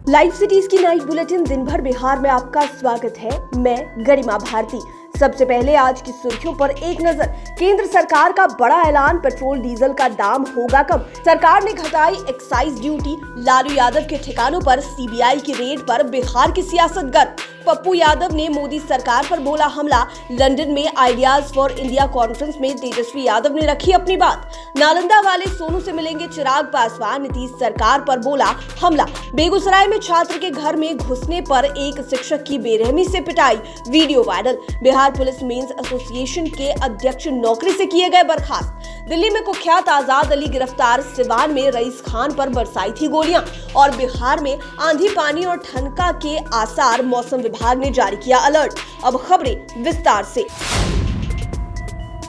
Live cities की night bulletin दिन भर बिहार में आपका स्वागत है। मैं गरिमा भारती। सबसे पहले आज की सुर्खियों पर एक नजर। केंद्र सरकार का बड़ा ऐलान, पेट्रोल डीजल का दाम होगा कम। सरकार ने घटाई एक्साइज ड्यूटी। लालू यादव के ठिकानों पर सीबीआई की रेड पर बिहार की सियासत गर्म। पप्पू यादव ने मोदी सरकार पर बोला हमला। लंदन में आइडियाज फॉर इंडिया कॉन्फ्रेंस में तेजस्वी यादव ने रखी अपनी बात। नालंदा वाले सोनू से मिलेंगे चिराग पासवान। नीतीश सरकार पर बोला हमला। बेगूसराय में छात्र के घर में घुसने पर एक शिक्षक की बेरहमी से पिटाई, video viral. Bihar police men's association के अध्यक्ष नौकरी से किए गए बर्खास्त। दिल्ली में कुख्यात आजाद अली गिरफ्तार। सिवान में रईस खान पर बरसाई थी गोलियां। और बिहार में आंधी, पानी और ठनका के आसार, मौसम विभाग ने जारी किया अलर्ट। अब खबरें विस्तार से।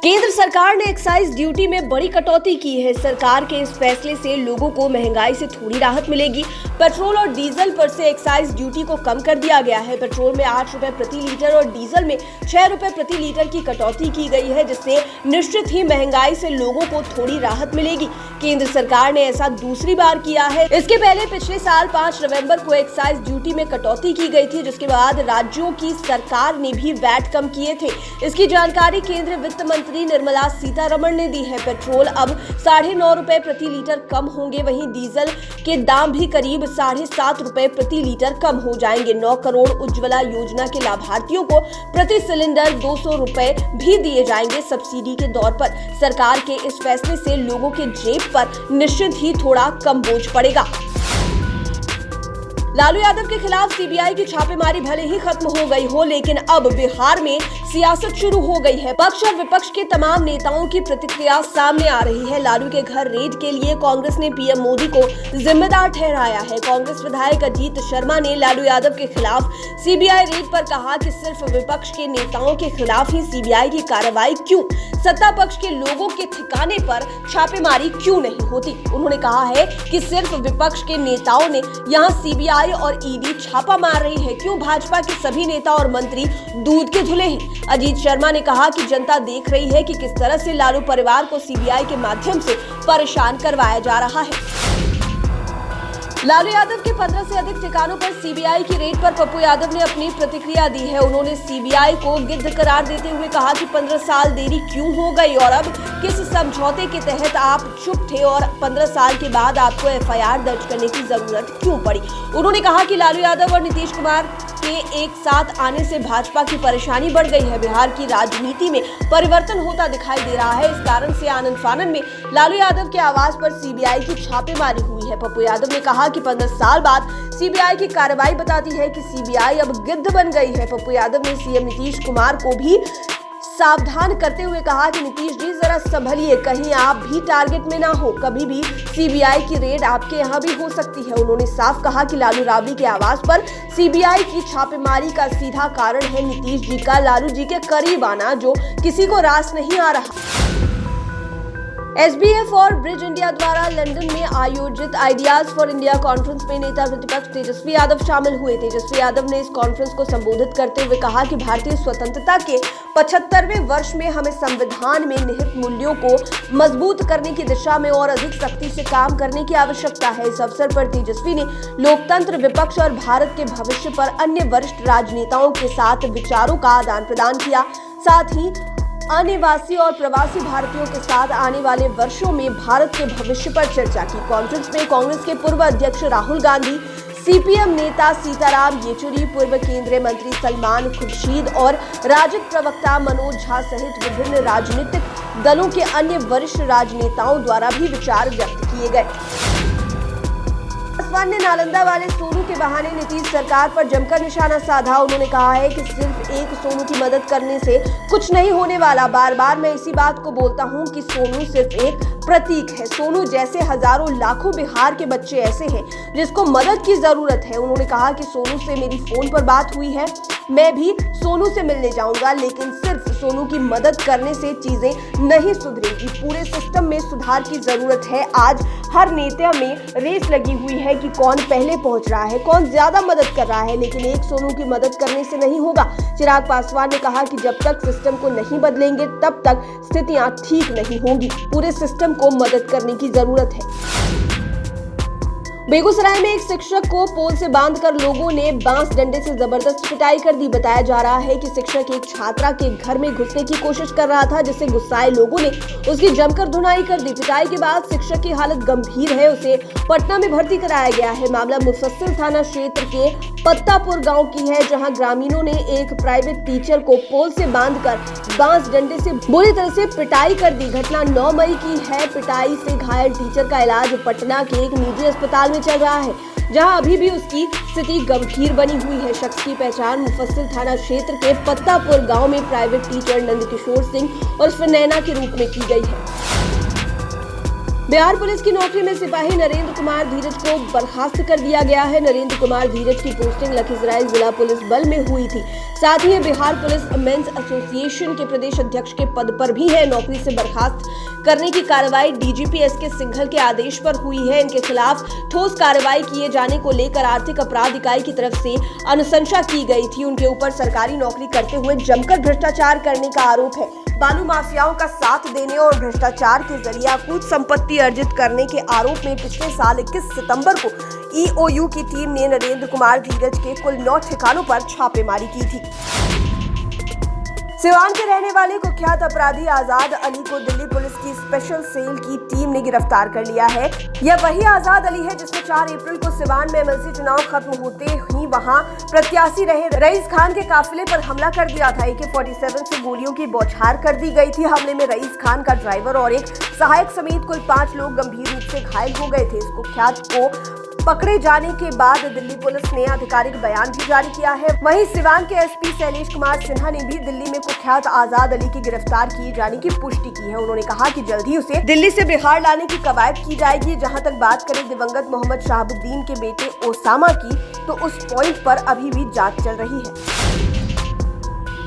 केंद्र सरकार ने एक्साइज ड्यूटी में बड़ी कटौती की है। सरकार के इस फैसले से लोगों को महंगाई से थोड़ी राहत मिलेगी। पेट्रोल और डीजल पर से एक्साइज ड्यूटी को कम कर दिया गया है। पेट्रोल में 8 रुपए प्रति लीटर और डीजल में 6 रुपए प्रति लीटर की कटौती की गई है, जिससे निश्चित ही महंगाई से लोगों को थोड़ी राहत मिलेगी। केंद्र सरकार ने ऐसा दूसरी बार किया है। इसके पहले पिछले साल 5 नवंबर को एक्साइज ड्यूटी में कटौती की गई थी, जिसके बाद राज्यों की सरकार ने भी वैट कम किए थे। इसकी जानकारी केंद्रीय वित्त मंत्री निर्मला सीतारमण ने दी है। पेट्रोल अब 9.5 रुपए प्रति लीटर कम होंगे। वहीं डीजल के दाम भी करीब 7.5 रुपए प्रति लीटर कम हो जाएंगे। 9 करोड़ उज्ज्वला योजना के लाभार्थियों को प्रति सिलेंडर 200 रुपए भी दिए जाएंगे सब्सिडी के दौर पर। सरकार के इस फैसले से लोगों के जेब पर निश्चित ही थोड़ा कम बोझ पड़ेगा। लालू यादव के खिलाफ सीबीआई की छापेमारी भले ही खत्म हो गई हो, लेकिन अब बिहार में सियासत शुरू हो गई है। पक्ष और विपक्ष के तमाम नेताओं की प्रतिक्रिया सामने आ रही है। लालू के घर रेड के लिए कांग्रेस ने पीएम मोदी को जिम्मेदार ठहराया है। कांग्रेस विधायक अजीत शर्मा ने लालू यादव के खिलाफ सीबीआई रेड पर कहा कि सिर्फ विपक्ष के नेताओं के खिलाफ ही सीबीआई की कार्रवाई क्यों, सत्ता पक्ष के लोगों के ठिकाने पर छापेमारी क्यों नहीं होती। उन्होंने कहा है कि सिर्फ विपक्ष के नेताओं ने यहाँ सीबीआई और ईडी छापा मार रही है, क्यों भाजपा के सभी नेता और मंत्री दूध के धुले हैं। अजीत शर्मा ने कहा कि जनता देख रही है कि किस तरह से लालू परिवार को सीबीआई के माध्यम से परेशान करवाया जा रहा है। लालू यादव के 15 से अधिक ठिकानों पर सीबीआई की रेड पर पप्पू यादव ने अपनी प्रतिक्रिया दी है। उन्होंने सीबीआई को गिद्ध करार देते हुए कहा कि 15 साल देरी क्यों हो गई और अब किस समझौते के तहत आप चुप थे और 15 साल के बाद आपको एफआईआर दर्ज करने की जरूरत क्यों पड़ी। उन्होंने कहा कि लालू यादव और नीतीश कुमार के एक साथ आने से भाजपा की परेशानी बढ़ गई है। बिहार की राजनीति में परिवर्तन होता दिखाई दे रहा है। इस कारण से आनंद फानन में लालू यादव के आवास पर सीबीआई की छापेमारी हुई है। पप्पू यादव ने कहा कि 15 साल बाद सीबीआई की कार्रवाई बताती है कि सीबीआई अब गिद्ध बन गई है। पप्पू यादव ने सीएम नीतीश कुमार को भी सावधान करते हुए कहा कि नीतीश जी जरा संभलिए, कहीं आप भी टारगेट में ना हो। कभी भी सीबीआई की रेड आपके यहाँ भी हो सकती है। उन्होंने साफ कहा कि लालू राबड़ी के आवास पर सीबीआई की छापेमारी का सीधा कारण है नीतीश जी का लालू जी के करीब आना, जो किसी को रास नहीं आ रहा। एसबीएफ और ब्रिज इंडिया द्वारा लंदन में आयोजित आइडियाज फॉर इंडिया कॉन्फ्रेंस में नेता प्रतिपक्ष तेजस्वी यादव शामिल हुए। तेजस्वी यादव ने इस कॉन्फ्रेंस को संबोधित करते हुए कहा कि भारतीय स्वतंत्रता के 75वें वर्ष में हमें संविधान में निहित मूल्यों को मजबूत करने की दिशा में और अधिक सख्ती से काम करने की आवश्यकता है। इस अवसर पर तेजस्वी ने लोकतंत्र, विपक्ष और भारत के भविष्य पर अन्य वरिष्ठ राजनेताओं के साथ विचारों का आदान प्रदान किया। साथ ही अनिवासी और प्रवासी भारतीयों के साथ आने वाले वर्षों में भारत के भविष्य पर चर्चा की। कॉन्फ्रेंस में कांग्रेस के पूर्व अध्यक्ष राहुल गांधी, सीपीएम नेता सीताराम येचुरी, पूर्व केंद्रीय मंत्री सलमान खुर्शीद और राजद प्रवक्ता मनोज झा सहित विभिन्न राजनीतिक दलों के अन्य वरिष्ठ राजनेताओं द्वारा भी विचार व्यक्त किए गए। पासवान ने नालंदा वाले सोनू के बहाने नीतीश सरकार पर जमकर निशाना साधा। उन्होंने कहा है कि सिर्फ एक सोनू की मदद करने से कुछ नहीं होने वाला। बार बार मैं इसी बात को बोलता हूं कि सोनू सिर्फ एक प्रतीक है। सोनू जैसे हजारों लाखों बिहार के बच्चे ऐसे हैं जिसको मदद की जरूरत है। उन्होंने कहा कि सोनू से मेरी फोन पर बात हुई है, मैं भी सोनू से मिलने जाऊंगा, लेकिन सिर्फ सोनू की मदद करने से चीजें नहीं सुधरेगी। पूरे सिस्टम में सुधार की जरूरत है। आज हर नेता में रेस लगी हुई है कि कौन पहले पहुंच रहा है, कौन ज्यादा मदद कर रहा है, लेकिन एक सोनू की मदद करने से नहीं होगा। चिराग पासवान ने कहा कि जब तक सिस्टम को नहीं बदलेंगे तब तक स्थितियां ठीक नहीं होंगी। पूरे सिस्टम को मदद करने की जरूरत है। बेगूसराय में एक शिक्षक को पोल से बांधकर लोगों ने बांस डंडे से जबरदस्त पिटाई कर दी। बताया जा रहा है कि शिक्षक एक छात्रा के घर में घुसने की कोशिश कर रहा था, जिससे गुस्साए लोगों ने उसकी जमकर धुनाई कर दी। पिटाई के बाद शिक्षक की हालत गंभीर है, उसे पटना में भर्ती कराया गया है। मामला मुफस्सिल थाना क्षेत्र के पत्तापुर गांव की है, जहां ग्रामीणों ने एक प्राइवेट टीचर को पोल से बांधकर बांस डंडे से बुरी तरह से पिटाई कर दी। घटना 9 मई की है। पिटाई से घायल टीचर का इलाज पटना के एक निजी अस्पताल में चल रहा है, जहां अभी भी उसकी स्थिति गंभीर बनी हुई है। शख्स की पहचान मुफस्सिल थाना क्षेत्र के पत्तापुर गांव में प्राइवेट टीचर नंदकिशोर सिंह और नैना के रूप में की गई है। बिहार पुलिस की नौकरी में सिपाही नरेंद्र कुमार धीरज को बर्खास्त कर दिया गया है। नरेंद्र कुमार धीरज की पोस्टिंग लखीसराय जिला पुलिस बल में हुई थी। साथ ही बिहार पुलिस मेंस एसोसिएशन के प्रदेश अध्यक्ष के पद पर भी है। नौकरी से बर्खास्त करने की कार्रवाई डीजीपी एसके सिंघल के आदेश पर हुई है। इनके खिलाफ ठोस कार्रवाई किए जाने को लेकर आर्थिक अपराध इकाई की तरफ से अनुशंसा की गई थी। उनके ऊपर सरकारी नौकरी करते हुए जमकर भ्रष्टाचार करने का आरोप है। बालू माफियाओं का साथ देने और भ्रष्टाचार के जरिए कुछ संपत्ति अर्जित करने के आरोप में पिछले साल 21 सितंबर को ईओयू की टीम ने नरेंद्र कुमार धीरज के कुल 9 ठिकानों पर छापेमारी की थी। सिवान के रहने वाले कुख्यात अपराधी आजाद अली को दिल्ली पुलिस की स्पेशल सेल की टीम ने गिरफ्तार कर लिया है। यह वही आजाद अली है जिसने 4 अप्रैल को सिवान में एमएलसी चुनाव खत्म होते ही वहां प्रत्याशी रहे रईस खान के काफिले पर हमला कर दिया था। AK-47 से गोलियों की बौछार कर दी गई थी। हमले में रईस खान का ड्राइवर और एक सहायक समेत कुल 5 लोग गंभीर रूप से घायल हो गए थे। इस कुख्यात को पकड़े जाने के बाद दिल्ली पुलिस ने आधिकारिक बयान भी जारी किया है। वहीं सिवान के एसपी शैलेश कुमार सिन्हा ने भी दिल्ली में कुख्यात आजाद अली की गिरफ्तार किए जाने की पुष्टि की है। उन्होंने कहा कि जल्द ही उसे दिल्ली से बिहार लाने की कवायद की जाएगी। जहां तक बात करें दिवंगत मोहम्मद शहाबुद्दीन के बेटे ओसामा की, तो उस पॉइंट पर अभी भी जांच चल रही है।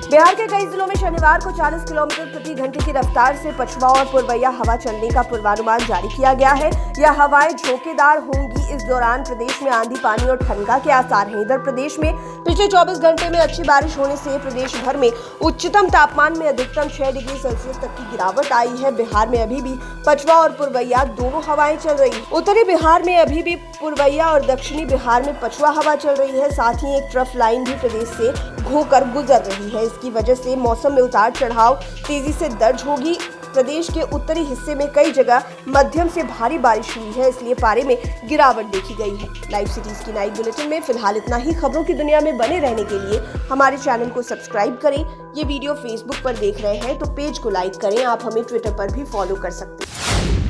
बिहार के कई जिलों में शनिवार को 40 किलोमीटर प्रति घंटे की रफ्तार से पछुआ और पुरवैया हवा चलने का पूर्वानुमान जारी किया गया है। यह हवाएं झोंकेदार होंगी। इस दौरान प्रदेश में आंधी, पानी और ठनका के आसार हैं। इधर प्रदेश में पिछले 24 घंटे में अच्छी बारिश होने से प्रदेश भर में उच्चतम तापमान में अधिकतम 6 डिग्री सेल्सियस तक की गिरावट आई है। बिहार में अभी भी पछुआ और पुरवैया दोनों हवाएं चल रही हैं। उत्तरी बिहार में अभी भी पुरवैया और दक्षिणी बिहार में पछुआ हवा चल रही है। साथ ही एक ट्रफ लाइन भी प्रदेश से होकर गुजर रही है। इसकी वजह से मौसम में उतार चढ़ाव तेजी से दर्ज होगी। प्रदेश के उत्तरी हिस्से में कई जगह मध्यम से भारी बारिश हुई है, इसलिए पारे में गिरावट देखी गई है। लाइव सिटीज की नाइट बुलेटिन में फिलहाल इतना ही। खबरों की दुनिया में बने रहने के लिए हमारे चैनल को सब्सक्राइब करें। ये वीडियो फेसबुक पर देख रहे हैं तो पेज को लाइक करें। आप हमें ट्विटर पर भी फॉलो कर सकते हैं।